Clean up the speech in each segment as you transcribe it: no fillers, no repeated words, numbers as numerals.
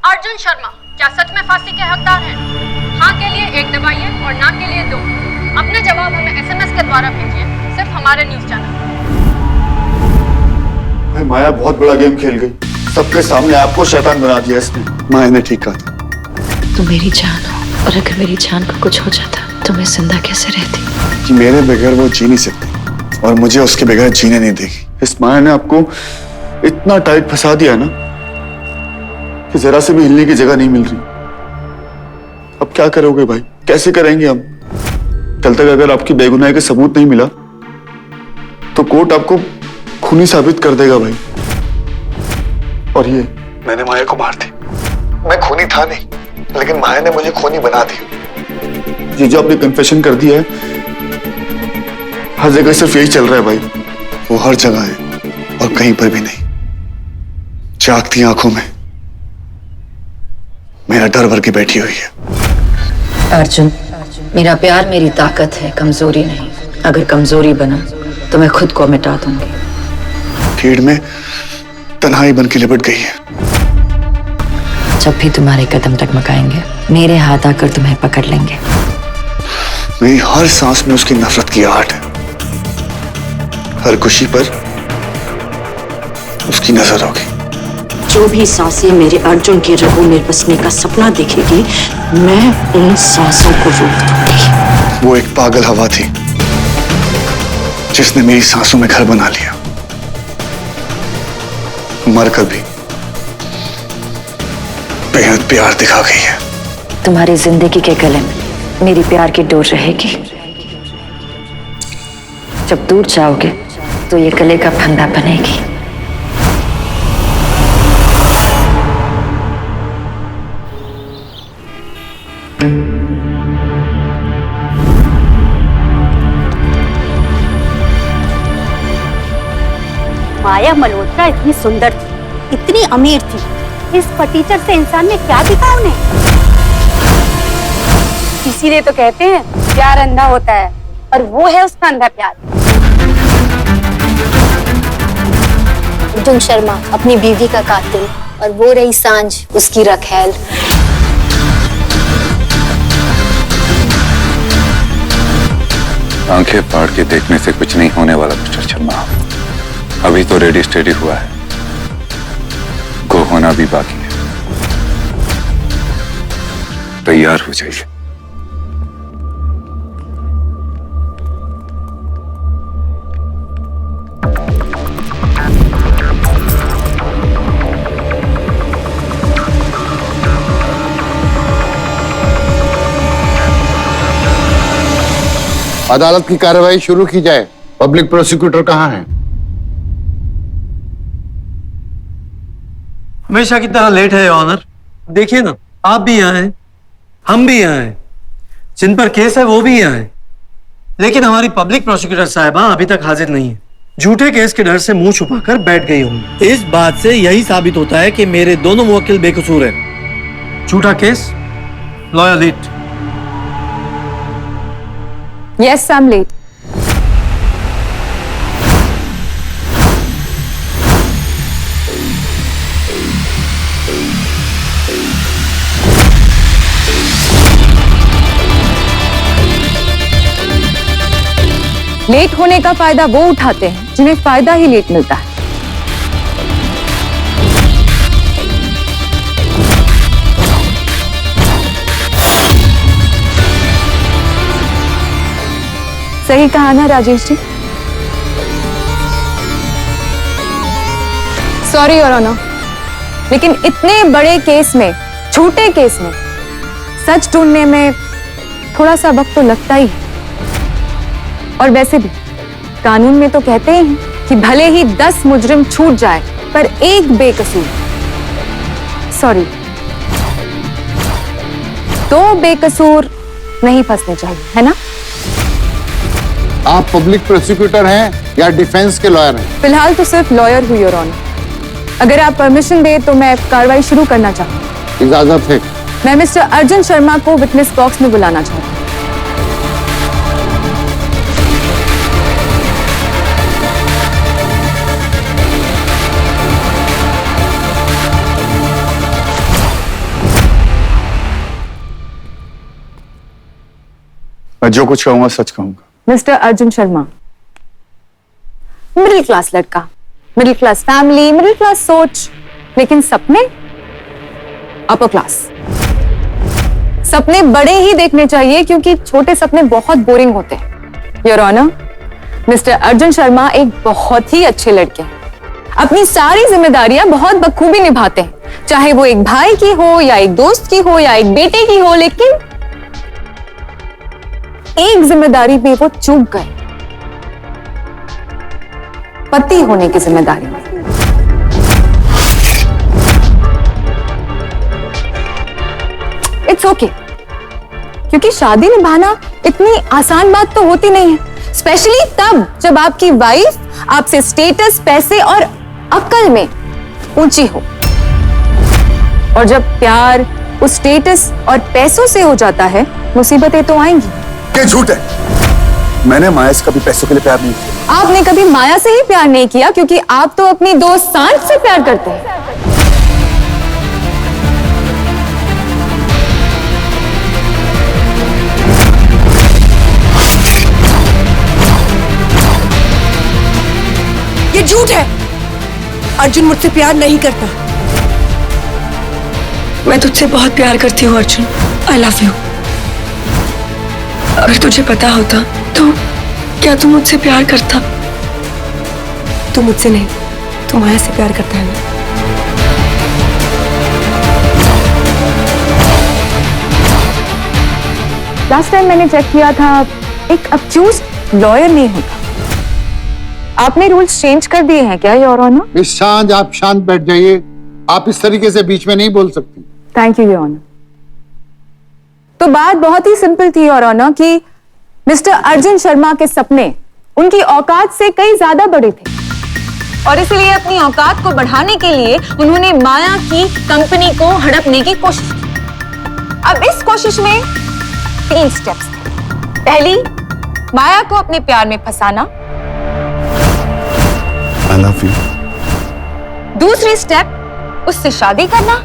अर्जुन शर्मा क्या सच में फांसी के हकदार हैं? हाँ के लिए 1 दबाइए और ना के लिए 2। अपने जवाब हमें SMS के द्वारा भेजिए, सिर्फ हमारे न्यूज चैनल। भाई माया बहुत बड़ा गेम खेल गई, सबके सामने आपको शैतान बना दिया इसने। माया ने ठीक कहा था। तुम मेरी जान हो और अगर मेरी जान को कुछ हो जाता तो मैं जिंदा कैसे रहती? कि मेरे बगैर वो जी नहीं सकती और मुझे उसके बगैर जीने नहीं देगी। इस माया ने आपको इतना टाइट फंसा दिया ना कि जरा से भी हिलने की जगह नहीं मिल रही। अब क्या करोगे भाई, कैसे करेंगे हम? कल तक अगर आपकी बेगुनाही का सबूत नहीं मिला तो कोर्ट आपको खूनी साबित कर देगा भाई। और ये मैंने माया को मार दी। मैं खूनी था नहीं, लेकिन माया ने मुझे खूनी बना दिया। ये जो आपने कन्फेशन कर दिया है, हर जगह सिर्फ यही चल रहा है भाई। वो हर जगह है और कहीं पर भी नहीं। जागती आंखों में मेरा डर भर के बैठी हुई है। अर्जुन, मेरा प्यार मेरी ताकत है, कमजोरी नहीं। अगर कमजोरी बना तो मैं खुद को मिटा दूंगी। भीड़ में तन्हाई बन के लिपट गई है। जब भी तुम्हारे कदम टकमकाएंगे मेरे हाथ आकर तुम्हें पकड़ लेंगे। मेरी हर सांस में उसकी नफरत की आहट है। हर खुशी पर उसकी नजर होगी। जो भी सांसें मेरे अर्जुन के रगों में बसने का सपना देखेगी, मैं उन सांसों को रोक दूंगी। वो एक पागल हवा थी जिसने मेरी सांसों में घर बना लिया। मर कर भी बेहद प्यार दिखा गई है। तुम्हारी जिंदगी के गले में मेरी प्यार की डोर रहेगी। जब दूर जाओगे तो ये गले का फंदा बनेगी। माया मल्होत्रा इतनी सुंदर थी, इतनी अमीर थी। इस फटीचर से इंसान ने क्या दिखा उन्हें? इसीलिए तो कहते हैं प्यार अंधा होता है, और वो है उसका अंधा प्यार। अर्जुन शर्मा अपनी बीवी का कातिल और वो रही सांझ उसकी रखैल। आंखें फाड़ के देखने से कुछ नहीं होने वाला मिस्टर शर्मा। अभी तो रेडी स्टेडी हुआ है, गो होना भी बाकी है। तैयार हो जाइए। अदालत की कार्रवाई शुरू की जाए। पब्लिक प्रोसिक्यूटर कहाँ है? हमेशा की तरह लेट है ऑनर। देखिए ना, आप भी यहाँ हैं, हम भी यहाँ हैं, जिन पर केस है वो भी यहाँ हैं, लेकिन हमारी पब्लिक प्रोसिक्यूटर साहिबा अभी तक हाजिर नहीं है। झूठे केस के डर से मुंह छुपाकर बैठ गई होंगी। इस बात से यही साबित होता है कि मेरे दोनों मुवक्किल बेकसूर हैं। झूठा case, lawyer lead. Yes, I am late. Late होने का फायदा वो उठाते हैं जिन्हें फायदा ही लेट मिलता है। सही कहा ना Rajesh ji? Sorry your honour, लेकिन इतने बड़े केस में, छोटे केस में सच ढूंढने में थोड़ा सा वक्त तो लगता ही है। और वैसे भी कानून में तो कहते ही हैं कि भले ही 10 मुजरिम छूट जाए पर एक बेकसूर, सॉरी, 2 बेकसूर नहीं फंसने चाहिए, है ना? आप पब्लिक प्रोसिक्यूटर हैं या डिफेंस के लॉयर हैं? फिलहाल तो सिर्फ लॉयर हुई योर ऑनर। अगर आप परमिशन दे तो मैं कार्रवाई शुरू करना चाहूँ। इजाजत है। मैं मिस्टर अर्जुन शर्मा को विटनेस बॉक्स में बुलाना चाहती हूँ। मैं जो कुछ कहूंगा सच कहूंगा। Mister Arjun Sharma, middle class लड़का, middle class family, middle class सोच, लेकिन सपने अपर क्लास। सपने बड़े ही देखने चाहिए क्योंकि छोटे सपने बहुत बोरिंग होते हैं। Your honour, Mister Arjun Sharma एक बहुत ही अच्छे लड़के हैं। अपनी सारी जिम्मेदारियां बहुत बखूबी निभाते हैं, चाहे वो एक भाई की हो या एक दोस्त की हो या एक बेटे की हो, लेकिन एक जिम्मेदारी पे वो चूक गए, पति होने की जिम्मेदारी में। इट्स ओके, क्योंकि शादी निभाना इतनी आसान बात तो होती नहीं है, स्पेशली तब जब आपकी वाइफ आपसे स्टेटस, पैसे और अक्ल में ऊंची हो। और जब प्यार उस स्टेटस और पैसों से हो जाता है, मुसीबतें तो आएंगी। क्या झूठ है? मैंने माया से कभी पैसों के लिए प्यार नहीं किया। आपने कभी माया से ही प्यार नहीं किया क्योंकि आप तो अपनी दोस्त सांझ से प्यार करते हैं। ये झूठ है। अर्जुन मुझसे प्यार नहीं करता। मैं तुझसे बहुत प्यार करती हूँ अर्जुन। I love you. अगर तुझे पता होता तो क्या तू मुझसे प्यार करता? तू मुझसे नहीं, तू माया से प्यार करता है ना? लास्ट टाइम मैंने चेक किया था, एक अब्यूज लॉयर नहीं होता। आपने रूल्स चेंज कर दिए हैं क्या योर ऑनर? मिस सांझ, आप शांत बैठ जाइए। आप इस तरीके से बीच में नहीं बोल सकती। Thank you your honour. तो बात बहुत ही सिंपल थी योर ऑनर कि मिस्टर अर्जुन शर्मा के सपने उनकी औकात से कई ज्यादा बड़े थे और इसलिए अपनी औकात को बढ़ाने के लिए उन्होंने माया की कंपनी को हड़पने की कोशिश की। अब इस कोशिश में 3 स्टेप्स थे। पहली, माया को अपने प्यार में फंसाना। I love you. दूसरी स्टेप, उससे शादी करना।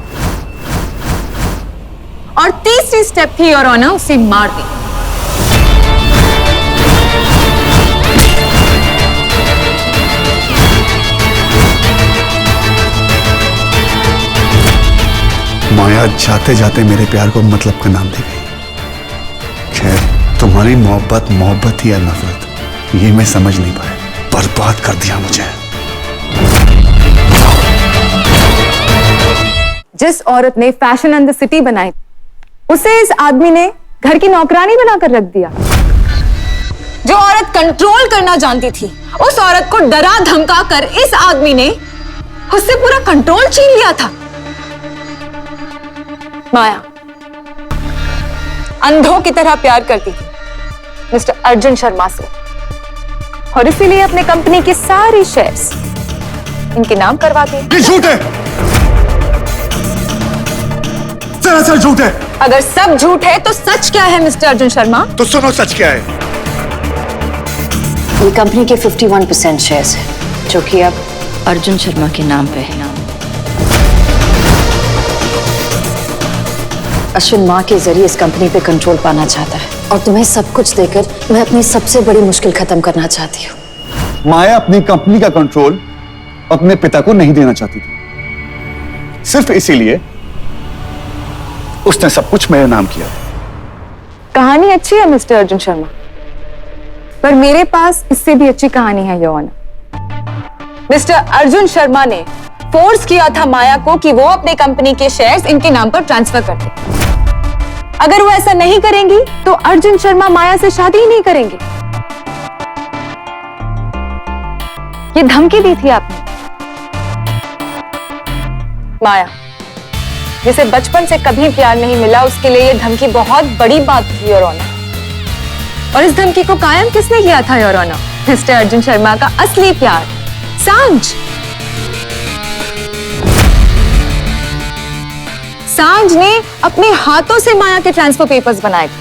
और तीसरी स्टेप थी योर ऑनर, उसे मार देना। माया जाते जाते मेरे प्यार को मतलब का नाम दे गई। खैर, तुम्हारी मोहब्बत ही है नफरत, ये मैं समझ नहीं पाया। बर्बाद कर दिया मुझे। जिस औरत ने फैशन एंड द सिटी बनाई, उसे इस आदमी ने घर की नौकरानी बनाकर रख दिया। जो औरत कंट्रोल करना जानती थी, उस औरत को डरा धमका कर इस आदमी ने उससे पूरा कंट्रोल छीन लिया था। माया अंधों की तरह प्यार करती थी मिस्टर अर्जुन शर्मा से और इसीलिए अपने कंपनी की सारी शेयर्स इनके नाम करवा दिए। ये झूठ है, सरासर झूठ है। अगर सब झूठ है तो सच क्या है मिस्टर अर्जुन शर्मा? तो सुनो सच क्या है। ये कंपनी के 51% शेयर्स है जो कि अब अर्जुन शर्मा के नाम पे है। अश्विन माँ के जरिए इस कंपनी पे कंट्रोल पाना चाहता है और तुम्हें सब कुछ देकर मैं अपनी सबसे बड़ी मुश्किल खत्म करना चाहती हूँ। माया अपनी कंपनी का कंट्रोल अपने पिता को नहीं देना चाहती थी। सिर्फ इसीलिए उसने सब कुछ मेरे नाम किया। कहानी अच्छी है मिस्टर अर्जुन शर्मा, पर मेरे पास इससे भी अच्छी कहानी है your honour. Mister Arjun Sharma ने फोर्स किया था माया को कि वो अपने कंपनी के शेयर्स इनके नाम पर ट्रांसफर कर दे। अगर वो ऐसा नहीं करेंगी तो अर्जुन शर्मा माया से शादी ही नहीं करेंगे। ये धमकी दी थी आपने। माया जिसे बचपन से कभी प्यार नहीं मिला, उसके लिए ये धमकी बहुत बड़ी बात थी योर ऑनर। और इस धमकी को कायम किसने किया था your honour? Mister Arjun Sharma का असली प्यार सांझ। सांझ ने अपने हाथों से माया के ट्रांसफर पेपर्स बनाए थे।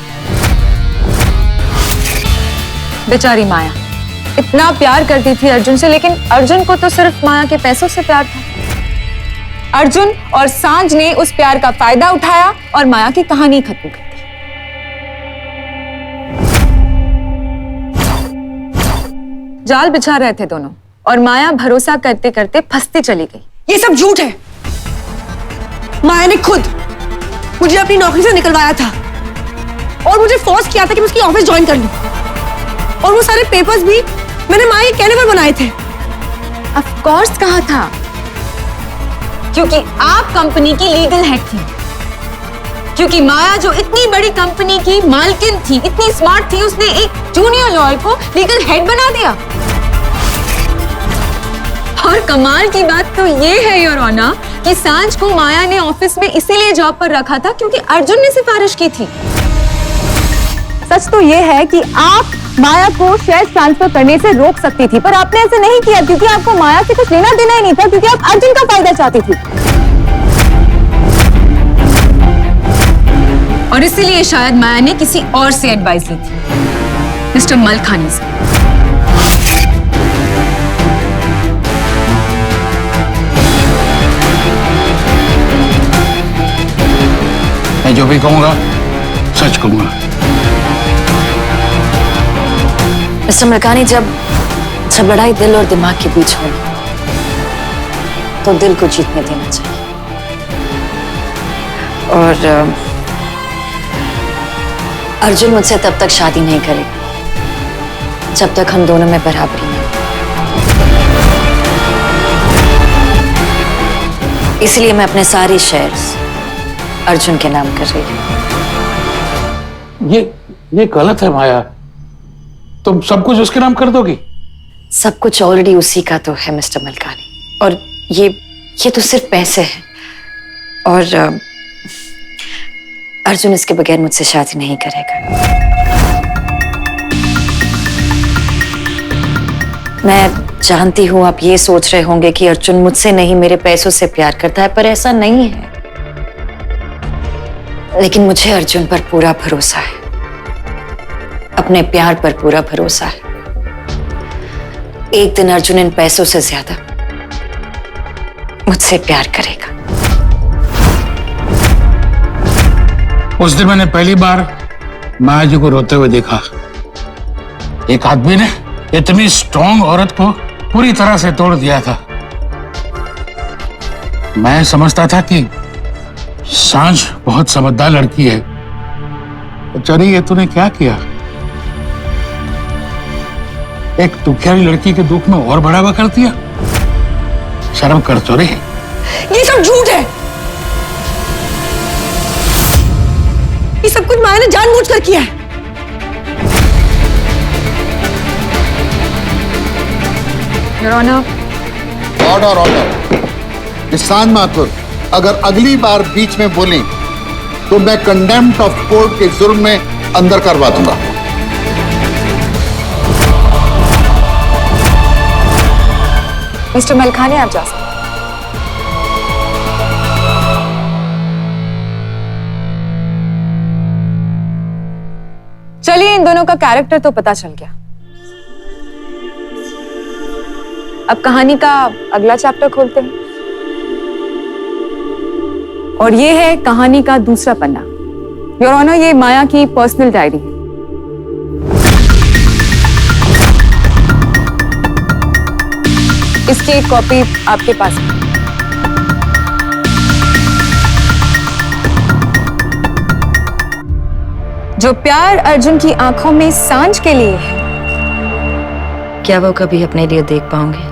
बेचारी माया इतना प्यार करती थी अर्जुन से, लेकिन अर्जुन को तो सिर्फ माया के पैसों से प्यार था। अर्जुन और सांझ ने उस प्यार का फायदा उठाया और माया की कहानी खत्म कर दी। जाल बिछा रहे थे दोनों और माया भरोसा करते करते फंसती चली गई। ये सब झूठ है। माया ने खुद मुझे अपनी नौकरी से निकलवाया था और मुझे फोर्स किया था कि मैं उसकी ऑफिस ज्वाइन कर लूं। और वो सारे पेपर्स भी मैंने माया के कहने पर बनाए थे। ऑफ कोर्स कहा था, क्योंकि आप कंपनी की लीगल हेड थी, क्योंकि माया जो इतनी बड़ी कंपनी की मालकिन थी, इतनी स्मार्ट थी, उसने एक जूनियर लॉयर को लीगल हेड बना दिया। और कमाल की बात तो ये है योर ऑनर कि सांझ को माया ने ऑफिस में इसीलिए जॉब पर रखा था क्योंकि अर्जुन ने सिफारिश की थी। सच तो ये है कि आप माया को शेयर ट्रांसफर करने से रोक सकती थी, पर आपने ऐसे नहीं किया क्योंकि आपको माया से कुछ लेना देना ही नहीं था, क्योंकि आप अर्जुन का फायदा चाहती थी। और इसीलिए शायद माया ने किसी और से एडवाइस ली थी, मिस्टर मलखानी से। मैं जो भी कहूंगा सच कहूंगा। मिस्टर मलकानी, जब लड़ाई दिल और दिमाग के बीच हो तो दिल को जीतने देना चाहिए। और अर्जुन मुझसे तब तक शादी नहीं करेगा जब तक हम दोनों में बराबरी नहीं। इसलिए मैं अपने सारे शेयर्स अर्जुन के नाम कर रही हूं। ये गलत है माया, तुम सब कुछ उसके नाम कर दोगी? सब कुछ ऑलरेडी उसी का तो है मिस्टर मलकानी, और ये तो सिर्फ पैसे हैं। और अर्जुन इसके बगैर मुझसे शादी नहीं करेगा। मैं जानती हूं आप ये सोच रहे होंगे कि अर्जुन मुझसे नहीं मेरे पैसों से प्यार करता है, पर ऐसा नहीं है। लेकिन मुझे अर्जुन पर पूरा भरोसा है, अपने प्यार पर पूरा भरोसा है। एक दिन अर्जुन इन पैसों से ज्यादा मुझसे प्यार करेगा। उस दिन मैंने पहली बार माया जी को रोते हुए देखा। एक आदमी ने इतनी स्ट्रॉन्ग औरत को पूरी तरह से तोड़ दिया था। मैं समझता था कि सांझ बहुत समझदार लड़की है। बेचारी, ये तूने क्या किया? एक दुखियारी लड़की के दुख में और बढ़ावा कर दिया। शर्म कर तो रही। ये सब झूठ है। ये सब कुछ माया ने जानबूझकर किया है। Your honour. Order order. Nishan Mathur, अगर अगली बार बीच में बोलें तो मैं कंडेम्प्ट ऑफ कोर्ट के जुर्म में अंदर करवा दूंगा। मिस्टर मलखानी, आप जा सकते। चलिए, इन दोनों का कैरेक्टर तो पता चल गया। अब कहानी का अगला चैप्टर खोलते हैं, और ये है कहानी का दूसरा पन्ना। योर ऑनर, ये माया की पर्सनल डायरी है। इसकी एक कॉपी आपके पास है। जो प्यार अर्जुन की आंखों में सांझ के लिए है, क्या वो कभी अपने लिए देख पाऊंगे?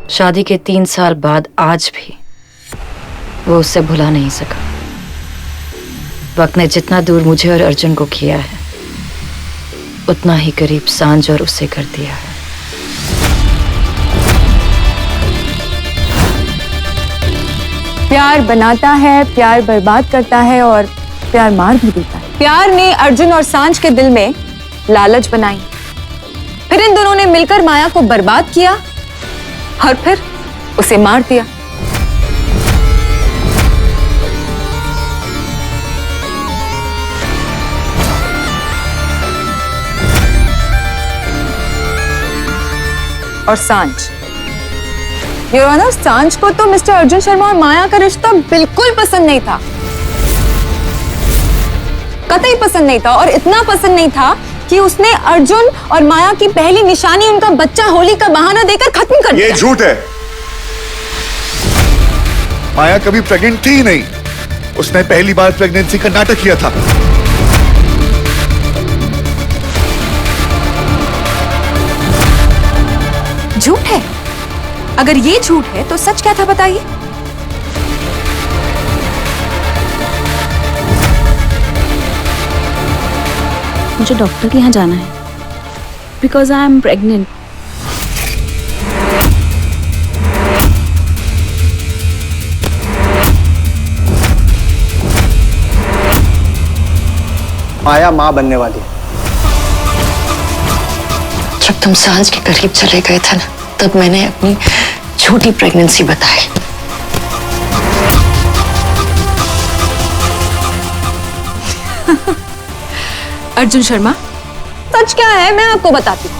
शादी के 3 साल बाद आज भी वो उससे भुला नहीं सका। वक्त ने जितना दूर मुझे और अर्जुन को किया है, उतना ही करीब सांझ और उसे कर दिया है। प्यार बनाता है, प्यार बर्बाद करता है, और प्यार मार भी देता है। प्यार ने अर्जुन और सांझ के दिल में लालच बनाई, फिर इन दोनों ने मिलकर माया को बर्बाद किया और फिर उसे मार दिया। और सांझ, योर ऑनर, सांझ को तो मिस्टर अर्जुन शर्मा और माया का रिश्ता बिल्कुल पसंद नहीं था, कतई पसंद नहीं था। और इतना पसंद नहीं था कि उसने अर्जुन और माया की पहली निशानी उनका बच्चा होली का बहाना देकर खत्म कर दिया। ये झूठ है। माया कभी प्रेग्नेंट थी ही नहीं। उसने पहली बार प्रेगनेंसी का नाटक किया था। झूठ है? अगर ये झूठ है तो सच क्या था बताइए? मुझे डॉक्टर के यहाँ जाना है बिकॉज आई एम प्रेग्नेंट। माया माँ बनने वाली है। जब तुम सांझ के करीब चले गए थे ना, तब मैंने अपनी छोटी प्रेगनेंसी बताई। अर्जुन शर्मा, सच क्या है मैं आपको बताती हूँ।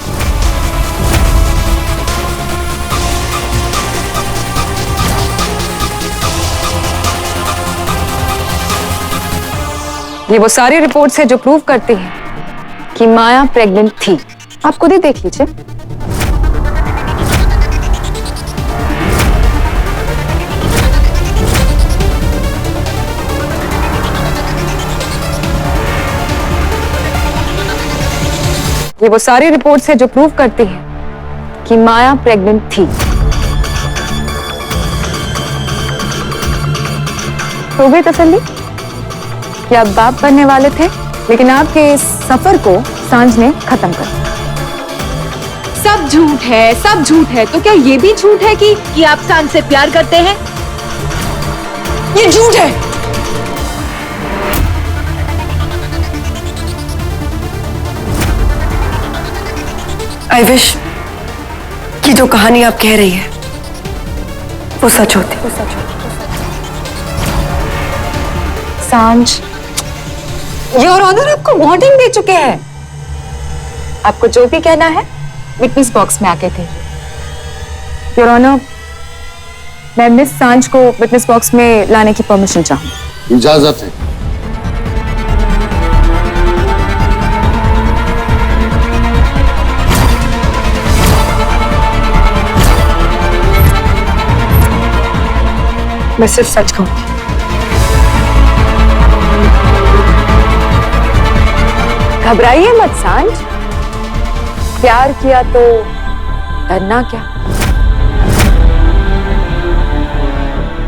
ये वो सारी रिपोर्ट्स है जो प्रूव करती हैं कि माया प्रेग्नेंट थी। आप खुद ही देख लीजिए। ये वो सारी रिपोर्ट्स है जो प्रूव करती हैं कि माया प्रेग्नेंट थी। हो गई तसल्ली कि आप बाप बनने वाले थे, लेकिन आपके इस सफर को सांझ ने खत्म कर दिया। सब झूठ है, सब झूठ है। तो क्या ये भी झूठ है कि आप सांझ से प्यार करते हैं? ये झूठ है। आई विश कि जो कहानी आप कह रही है वो सच होती। सांझ, योर ऑनर आपको वार्निंग दे चुके हैं। आपको जो भी कहना है विटनेस बॉक्स में आके कहिए। योर ऑनर, मैं मिस सांझ को विटनेस बॉक्स में लाने की परमिशन चाहूंगी। इजाजत है। मैं सिर्फ सच कहूंगी। घबराइए मत सांझ, प्यार किया तो डरना क्या।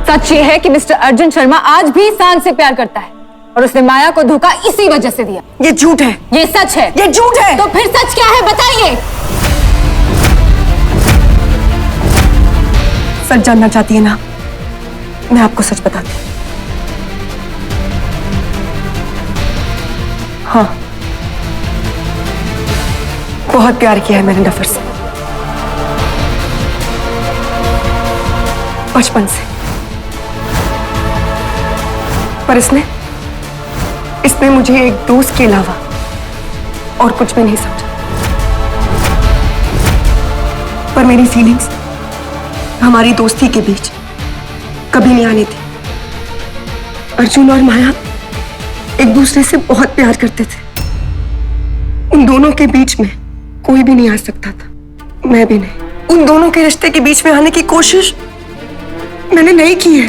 सच ये है कि मिस्टर अर्जुन शर्मा आज भी सांझ से प्यार करता है और उसने माया को धोखा इसी वजह से दिया। ये झूठ है। ये सच है। ये झूठ है। तो फिर सच क्या है बताइए। सच जानना चाहती है ना, मैं आपको सच बताती हूँ। हाँ, बहुत प्यार किया है मैंने नफर से, बचपन से। पर इसने मुझे एक दोस्त के अलावा और कुछ भी नहीं समझा। पर मेरी फीलिंग्स हमारी दोस्ती के बीच कभी नहीं आनी थी। अर्जुन और माया एक दूसरे से बहुत प्यार करते थे। उन दोनों के बीच में कोई भी नहीं आ सकता था, मैं भी नहीं। उन दोनों के रिश्ते के बीच में आने की कोशिश मैंने नहीं की है।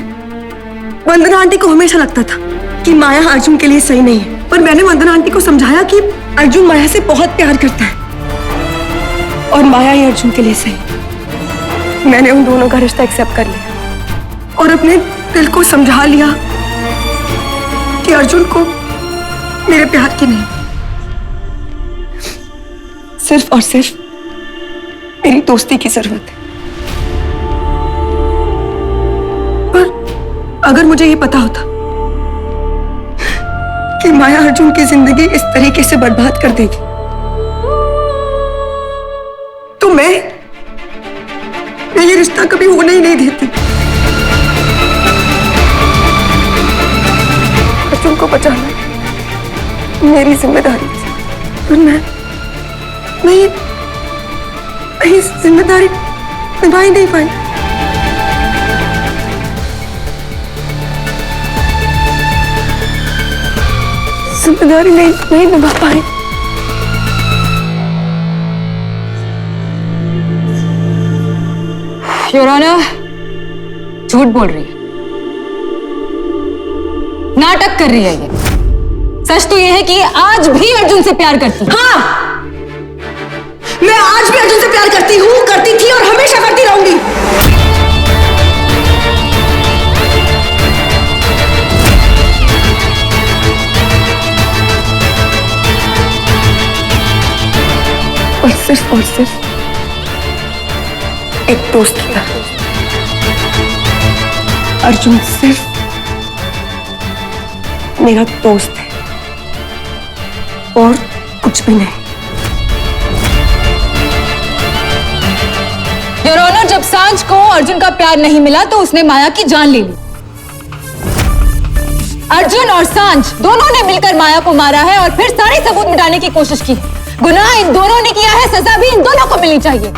वंदना आंटी को हमेशा लगता था कि माया अर्जुन के लिए सही नहीं है, पर मैंने वंदना आंटी को समझाया कि अर्जुन माया से बहुत प्यार करता है और माया ही अर्जुन के लिए सही है। मैंने उन दोनों का रिश्ता एक्सेप्ट कर लिया और अपने दिल को समझा लिया कि अर्जुन को मेरे प्यार की नहीं, सिर्फ और सिर्फ मेरी दोस्ती की जरूरत है। पर अगर मुझे ये पता होता कि माया अर्जुन की जिंदगी इस तरीके से बर्बाद कर देगी, तो मैं ये रिश्ता कभी होने ही नहीं देती। अर्जुन को बचाना मेरी जिम्मेदारी थी, पर मैं जिम्मेदारी निभा ही नहीं पाई। जिम्मेदारी नहीं निभा पाई। योर ऑनर, झूठ बोल रही है, नाटक कर रही है ये। सच तो ये है कि ये आज भी अर्जुन से प्यार करती है। हाँ, मैं आज भी अर्जुन से प्यार करती हूँ, करती थी और हमेशा करती रहूंगी। और सिर्फ एक दोस्त की तरह अर्जुन सिर्फ मेरा दोस्त है और कुछ भी नहीं। योर ऑनर, जब सांझ को अर्जुन का प्यार नहीं मिला तो उसने माया की जान ले ली। अर्जुन और सांझ दोनों ने मिलकर माया को मारा है और फिर सारे सबूत मिटाने की कोशिश की है। गुनाह इन दोनों ने किया है, सजा भी इन दोनों को मिलनी चाहिए।